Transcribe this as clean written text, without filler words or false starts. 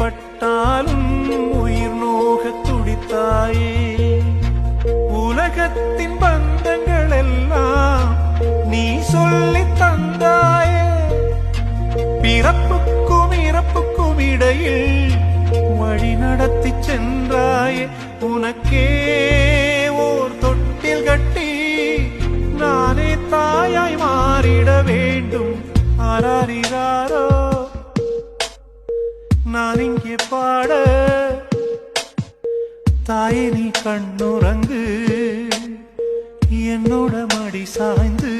பட்டாலும் உயிர் நோக துடித்தாயே. உலகத்தின் பந்தங்கள் எல்லாம் நீ சொல்லி தந்தாயே. பிறப்புக்கும் இறப்புக்கும் இடையில் வழி நடத்தி சென்றாயே. உனக்கே ஓர் தொட்டில் கட்டி நானே தாயாய் மாறிட வேண்டும். ஆராரிராரோ நான் இங்கே பாட, தாயே நீ கண்ணுறங்கு, என்னோட மடி சாய்ந்து